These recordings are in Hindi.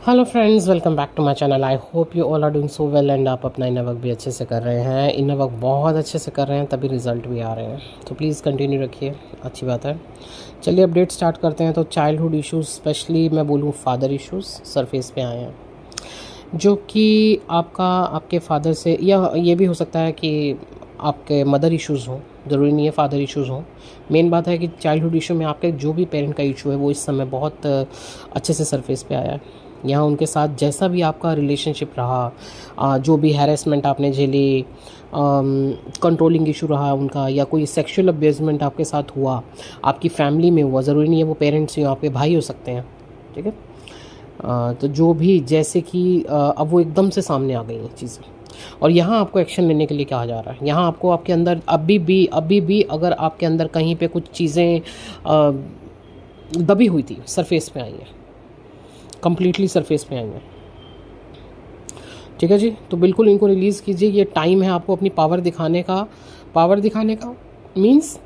Hello friends, welcome back to my channel. I hope you all are doing so well and आप अपना इनर वर्क भी अच्छे से कर रहे हैं। इनर वर्क बहुत अच्छे से कर रहे हैं, तभी रिजल्ट भी आ रहे हैं। तो प्लीज़ कंटिन्यू रखिए, अच्छी बात है। चलिए अपडेट स्टार्ट करते हैं। तो चाइल्डहुड इश्यूज़, स्पेशली मैं बोलूँ फादर इश्यूज़ सरफेस पे आए हैं, जो कि आपके फादर से, या ये भी हो सकता है कि आपके मदर इश्यूज़ हों, ज़रूरी नहीं है फादर इश्यूज़ हों। मेन बात है कि चाइल्डहुड इशू में आपके जो भी पेरेंट का इशू है वो इस समय बहुत अच्छे से सरफेस पे आया है। यहाँ उनके साथ जैसा भी आपका रिलेशनशिप रहा, जो भी हैरेसमेंट आपने झेली, कंट्रोलिंग इशू रहा उनका, या कोई सेक्सुअल अब्यूज़मेंट आपके साथ हुआ, आपकी फैमिली में हुआ, ज़रूरी नहीं है वो पेरेंट्स ही हो, आपके भाई हो सकते हैं, ठीक है। तो जो भी, जैसे कि अब वो एकदम से सामने आ गई हैं चीज़ें, और यहाँ आपको एक्शन लेने के लिए कहा जा रहा है। यहाँ आपको आपके अंदर अभी भी अगर आपके अंदर कहीं पे कुछ चीज़ें दबी हुई थी, सरफेस पे आई हैं, कंप्लीटली सरफेस पे आई हैं, ठीक है जी। तो बिल्कुल इनको रिलीज़ कीजिए। ये टाइम है आपको अपनी पावर दिखाने का मीन्स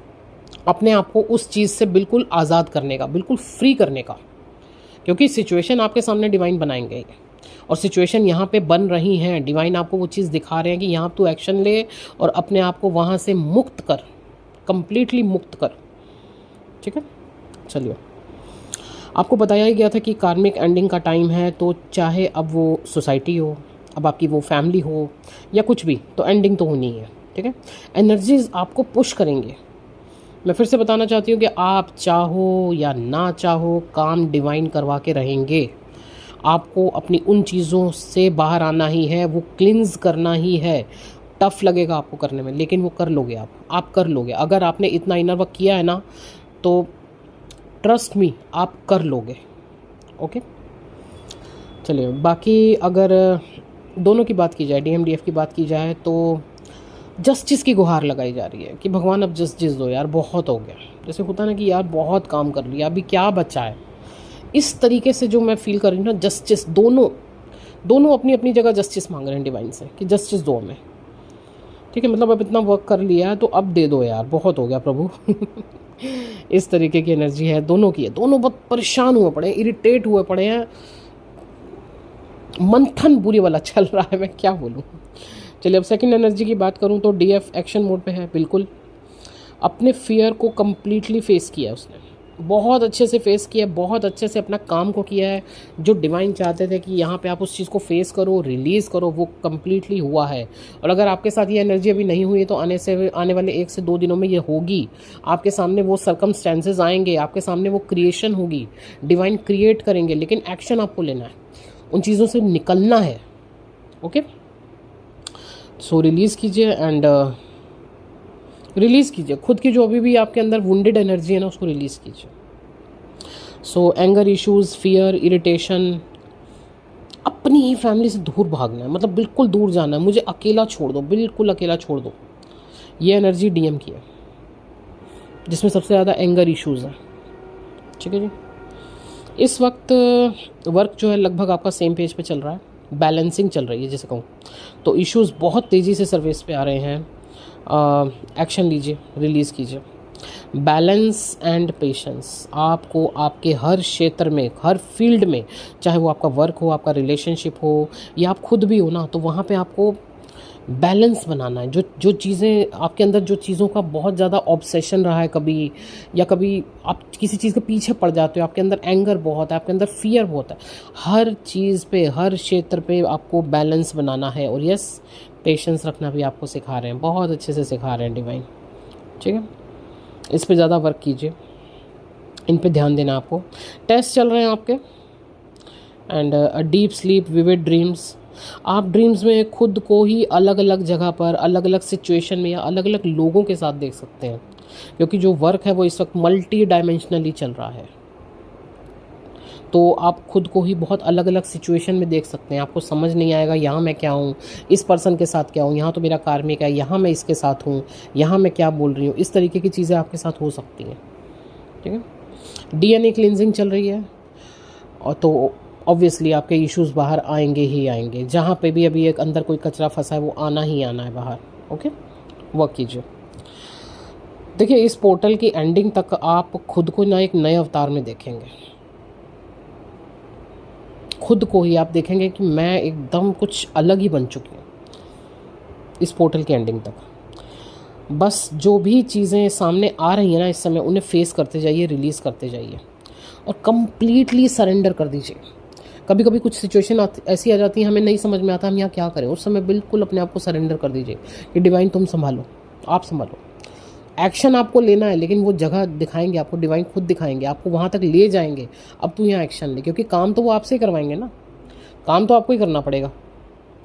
अपने आप को उस चीज़ से बिल्कुल आज़ाद करने का, बिल्कुल फ्री करने का। क्योंकि सिचुएशन आपके सामने डिवाइन बनाएंगे, और सिचुएशन यहाँ पे बन रही हैं, डिवाइन आपको वो चीज़ दिखा रहे हैं कि यहाँ तो एक्शन ले और अपने आप को वहाँ से मुक्त कर, कंप्लीटली मुक्त कर, ठीक है। चलिए, आपको बताया ही गया था कि कार्मिक एंडिंग का टाइम है, तो चाहे अब वो सोसाइटी हो, अब आपकी वो फैमिली हो, या कुछ भी, तो एंडिंग तो होनी है, ठीक है। एनर्जीज आपको पुश करेंगे। मैं फिर से बताना चाहती हूँ कि आप चाहो या ना चाहो, काम डिवाइन करवा के रहेंगे। आपको अपनी उन चीज़ों से बाहर आना ही है, वो क्लिंज करना ही है। टफ लगेगा आपको करने में, लेकिन वो कर लोगे आप कर लोगे। अगर आपने इतना इनर वर्क किया है ना, तो ट्रस्ट मी, आप कर लोगे, ओके। चलिए, बाकी अगर दोनों की बात की जाए, डीएमडीएफ की बात की जाए, तो जस्टिस की गुहार लगाई जा रही है कि भगवान अब जस्टिस दो यार, बहुत हो गया। जैसे होता है ना कि यार बहुत काम कर लिया, अभी क्या बचा है, इस तरीके से जो मैं फील कर रही हूँ ना, जस्टिस, दोनों अपनी अपनी जगह जस्टिस मांग रहे हैं डिवाइन से कि जस्टिस दो हमें, ठीक है। मतलब अब इतना वर्क कर लिया है तो अब दे दो यार, बहुत हो गया प्रभु। इस तरीके की एनर्जी है दोनों की है। दोनों बहुत परेशान हुए पड़े हैं, इरिटेट हुए पड़े हैं, मंथन बुरी वाला चल रहा है, मैं क्या बोलूँ। चलिए, अब सेकंड एनर्जी की बात करूँ तो डीएफ एक्शन मोड पे है। बिल्कुल अपने फियर को कम्प्लीटली फेस किया है उसने, बहुत अच्छे से फेस किया, बहुत अच्छे से अपना काम को किया है। जो डिवाइन चाहते थे कि यहाँ पे आप उस चीज़ को फेस करो, रिलीज़ करो, वो कम्प्लीटली हुआ है। और अगर आपके साथ ये एनर्जी अभी नहीं हुई है, तो आने वाले 1 से 2 दिनों में ये होगी। आपके सामने वो सर्कमस्टेंसेज आएंगे, आपके सामने वो क्रिएशन होगी, डिवाइन क्रिएट करेंगे, लेकिन एक्शन आपको लेना है, उन चीज़ों से निकलना है, ओके। सो रिलीज़ कीजिए एंड रिलीज़ कीजिए खुद की जो अभी भी आपके अंदर वुंडेड एनर्जी है ना, उसको रिलीज़ कीजिए। सो एंगर इश्यूज़, फियर, इरिटेशन, अपनी ही फैमिली से दूर भागना है, मतलब बिल्कुल दूर जाना है, मुझे अकेला छोड़ दो, बिल्कुल अकेला छोड़ दो। ये एनर्जी डीएम की है, जिसमें सबसे ज़्यादा एंगर इश्यूज़ हैं, ठीक है जी। इस वक्त वर्क जो है लगभग आपका सेम पेज पे चल रहा है, बैलेंसिंग चल रही है जैसे कहूँ, तो इश्यूज़ बहुत तेज़ी से सर्फेस पे आ रहे हैं। एक्शन लीजिए, रिलीज़ कीजिए। बैलेंस एंड पेशेंस आपको आपके हर क्षेत्र में, हर फील्ड में, चाहे वो आपका वर्क हो, आपका रिलेशनशिप हो, या आप खुद भी हो ना, तो वहाँ पे आपको बैलेंस बनाना है। जो जो चीज़ें आपके अंदर, जो चीज़ों का बहुत ज़्यादा ऑब्सेशन रहा है कभी, या कभी आप किसी चीज़ के पीछे पड़ जाते हो, आपके अंदर एंगर बहुत है, आपके अंदर फियर बहुत है, हर चीज़ पे, हर क्षेत्र पे आपको बैलेंस बनाना है। और यस, पेशेंस रखना भी आपको सिखा रहे हैं, बहुत अच्छे से सिखा रहे हैं डिवाइन, ठीक है। इस पे ज़्यादा वर्क कीजिए, इन पे ध्यान देना आपको। टेस्ट चल रहे हैं आपके, and deep sleep, vivid dreams. आप ड्रीम्स में खुद को ही अलग अलग जगह पर, अलग अलग सिचुएशन में, या अलग अलग लोगों के साथ देख सकते हैं, क्योंकि जो वर्क है वो इस वक्त मल्टी डायमेंशनली चल रहा है। तो आप खुद को ही बहुत अलग अलग सिचुएशन में देख सकते हैं। आपको समझ नहीं आएगा यहाँ मैं क्या हूँ, इस पर्सन के साथ क्या हूँ, यहाँ तो मेरा कार्मिक है, यहाँ मैं इसके साथ हूँ, यहाँ मैं क्या बोल रही हूँ, इस तरीके की चीज़ें आपके साथ हो सकती हैं, ठीक है। डीएनए क्लिनजिंग चल रही है, और तो ऑब्वियसली आपके इश्यूज़ बाहर आएंगे ही आएंगे। जहाँ पे भी अभी एक अंदर कोई कचरा फंसा है, वो आना ही आना है बाहर, ओके। वर्क कीजिए। देखिए, इस पोर्टल की एंडिंग तक आप खुद को ना एक नए अवतार में देखेंगे, खुद को ही आप देखेंगे कि मैं एकदम कुछ अलग ही बन चुकी हूँ इस पोर्टल के एंडिंग तक। बस जो भी चीज़ें सामने आ रही हैं ना इस समय, उन्हें फेस करते जाइए, रिलीज़ करते जाइए और कंप्लीटली सरेंडर कर दीजिए। कभी कभी कुछ सिचुएशन ऐसी आ जाती है, हमें नहीं समझ में आता हम यहाँ क्या करें, उस समय बिल्कुल अपने आप को सरेंडर कर दीजिए कि डिवाइन तुम संभालो, आप संभालो। एक्शन आपको लेना है, लेकिन वो जगह दिखाएंगे आपको, डिवाइन खुद दिखाएंगे, आपको वहाँ तक ले जाएंगे। अब तू यहाँ एक्शन ले, क्योंकि काम तो वो आपसे करवाएंगे ना, काम तो आपको ही करना पड़ेगा।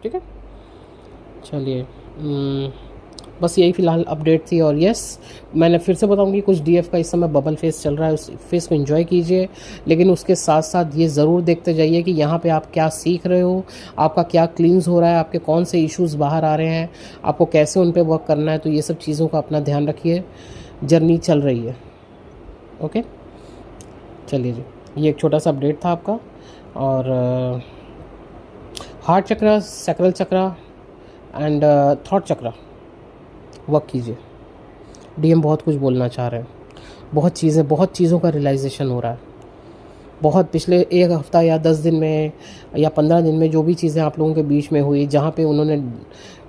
ठीक है, चलिए बस यही फ़िलहाल अपडेट थी। और यस, मैंने फिर से बताऊंगी, कुछ डीएफ का इस समय बबल फेस चल रहा है, उस फेस को एंजॉय कीजिए, लेकिन उसके साथ साथ ये ज़रूर देखते जाइए कि यहाँ पे आप क्या सीख रहे हो, आपका क्या क्लींस हो रहा है, आपके कौन से इश्यूज़ बाहर आ रहे हैं, आपको कैसे उन पर वर्क करना है। तो ये सब चीज़ों का अपना ध्यान रखिए, जर्नी चल रही है। ओके, चलिए जी, ये एक छोटा सा अपडेट था आपका। और heart chakra, sacral chakra and thought chakra work कीजिए। डीएम बहुत कुछ बोलना चाह रहे हैं, बहुत चीज़ों का रियलाइजेशन हो रहा है। बहुत पिछले एक हफ़्ता या 10 दिन में या 15 दिन में जो भी चीज़ें आप लोगों के बीच में हुई, जहाँ पे उन्होंने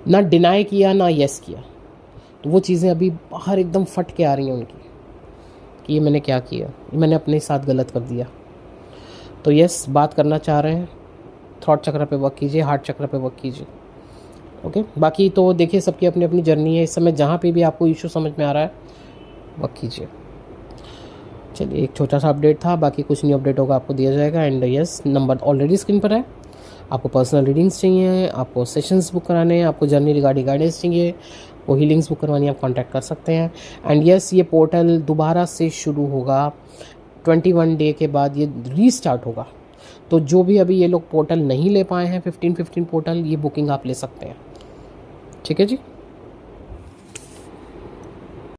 ना डिनाई किया ना येस किया, तो वो चीज़ें अभी बाहर एकदम फट के आ रही हैं उनकी कि ये मैंने क्या किया, ये मैंने अपने साथ गलत कर दिया। तो यस, बात करना चाह रहे हैं, थॉट चक्र पे वर्क कीजिए, हार्ट चक्र पे वर्क कीजिए। ओके, बाकी तो देखिए सबकी अपनी अपनी जर्नी है। इस समय जहाँ पे भी आपको इशू समझ में आ रहा है वर्क कीजिए। चलिए, एक छोटा सा अपडेट था, बाकी कुछ न्यू अपडेट होगा आपको दिया जाएगा। And yes, number already screen पर है। आपको पर्सनल रीडिंग्स चाहिए, आपको सेशंस बुक कराने हैं, आपको जर्नी रिगार्डिंग गाइडेंस चाहिए, वो हीलिंग्स बुक करवानी आप कॉन्टैक्ट कर सकते हैं। एंड यस, ये पोर्टल दोबारा से शुरू होगा 21 डे के बाद, ये रीस्टार्ट होगा। तो जो भी अभी ये लोग पोर्टल नहीं ले पाए हैं 15 पोर्टल, ये बुकिंग आप ले सकते हैं। ठीक है जी।